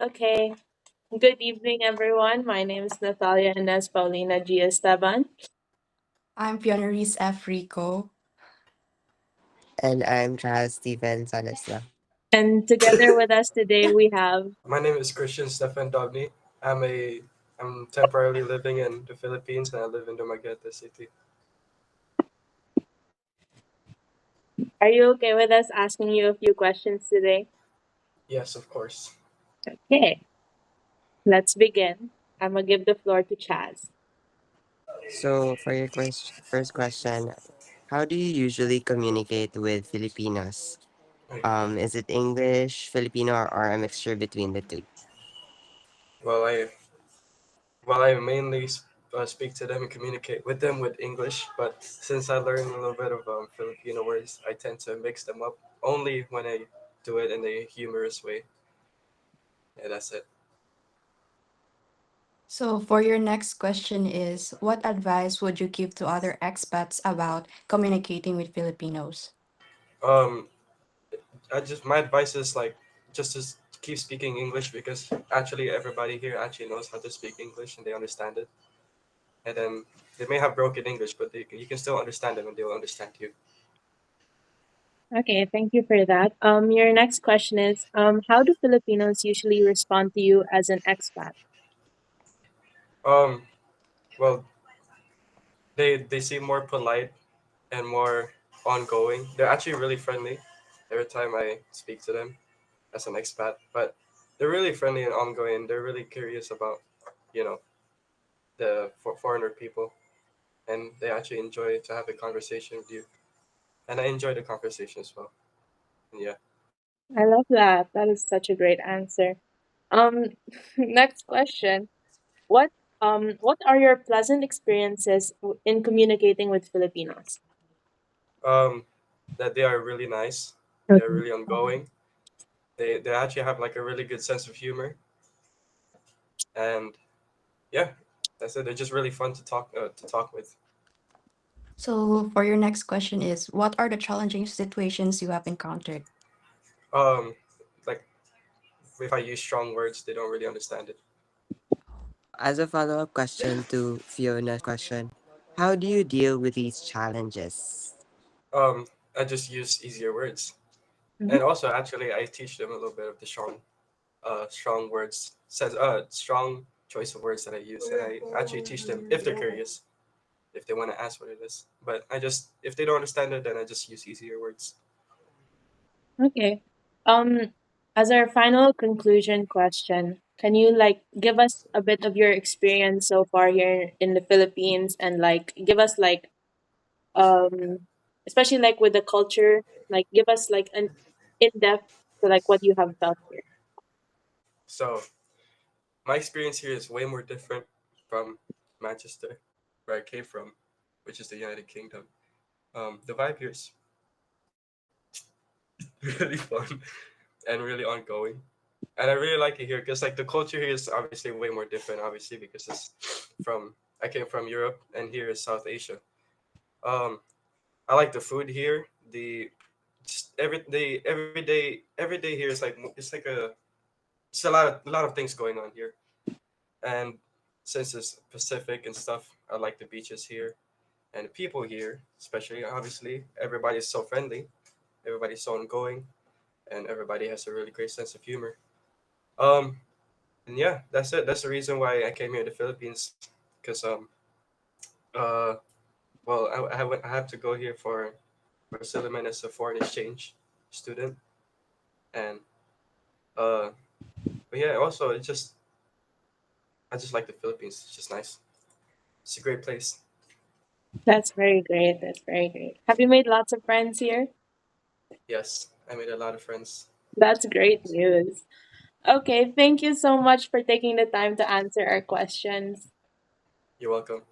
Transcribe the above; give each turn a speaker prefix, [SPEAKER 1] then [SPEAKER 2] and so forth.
[SPEAKER 1] Okay. Good evening, everyone. My name is Natalia Inez Paulina G. Esteban.
[SPEAKER 2] I'm Pioneris F. Rico.
[SPEAKER 3] And I'm Charles Steven Sanisla.
[SPEAKER 1] And together with us today, we have.
[SPEAKER 4] My name is Christian Stefan Dobny. I'm temporarily living in the Philippines and I live in Dumaguete City.
[SPEAKER 1] Are you okay with us asking you a few questions today?
[SPEAKER 4] Yes, of course.
[SPEAKER 1] Okay. Let's begin. I'm going to give the floor to Chaz.
[SPEAKER 3] So, for your first question, how do you usually communicate with Filipinos?
[SPEAKER 4] Right.
[SPEAKER 3] Is it English, Filipino, or a mixture between the two?
[SPEAKER 4] Well, I mainly speak to them and communicate with them with English, but since I learned a little bit of Filipino words, I tend to mix them up only when I do it in a humorous way. Yeah, that's it.
[SPEAKER 2] So, for your next question is, what advice would you give to other expats about communicating with Filipinos?
[SPEAKER 4] Um, my advice is like just to keep speaking English because actually everybody here actually knows how to speak English and they understand it. And then they may have broken English, but you can still understand them and they will understand you.
[SPEAKER 1] Okay, thank you for that. Your next question is, how do Filipinos usually respond to you as an expat?
[SPEAKER 4] Um, well, they seem more polite and more ongoing. They're actually really friendly every time I speak to them as an expat, but they're really friendly and ongoing. They're really curious about, you know, the foreigner people, and they actually enjoy to have a conversation with you. And I enjoy the conversation as well. And yeah.
[SPEAKER 1] I love that. That is such a great answer. Um, next question. What are your pleasant experiences in communicating with Filipinos?
[SPEAKER 4] Um, that they are really nice. They're
[SPEAKER 1] Okay.
[SPEAKER 4] really ongoing. They actually have like a really good sense of humor, and yeah, that's it. They're just really fun to talk with.
[SPEAKER 2] So, for your next question is, what are the challenging situations you have encountered?
[SPEAKER 4] Um, like if I use strong words, they don't really understand it.
[SPEAKER 3] As a follow up question to Fiona's question, how do you deal with these challenges?
[SPEAKER 4] Um, I just use easier words,
[SPEAKER 1] Mhm.
[SPEAKER 4] and also actually I teach them a little bit of the strong words, says strong choice of words that I use, and I actually teach them if they're curious, if they want to ask what it is. But I just if they don't understand it, then I just use easier words.
[SPEAKER 1] Okay. Um, as our final conclusion question, can you like give us a bit of your experience so far here in the Philippines and like give us like especially like with the culture, like give us like an in depth to like what you have felt here.
[SPEAKER 4] So my experience here is way more different from Manchester, where I came from, which is the United Kingdom. The vibe here is really fun and really ongoing, and I really like it here because like the culture here is obviously way more different, obviously because it's from I came from Europe and here is South Asia. Um, I like the food here. The just every day here is like it's a lot of things going on here, and since it's Pacific and stuff, I like the beaches here and the people here, especially obviously everybody's so friendly, everybody's so ongoing, and everybody has a really great sense of humor. Um, and yeah, that's it. That's the reason why I came here to the Philippines, because uh well I have to go here for Silliman as a foreign exchange student, and uh but yeah, also I just like the Philippines. It's just nice. It's a great place.
[SPEAKER 1] That's very great. That's very great. Have you made lots of friends here?
[SPEAKER 4] Yes, I made a lot of friends.
[SPEAKER 1] That's great news. Okay, thank you so much for taking the time to answer our questions.
[SPEAKER 4] You're welcome.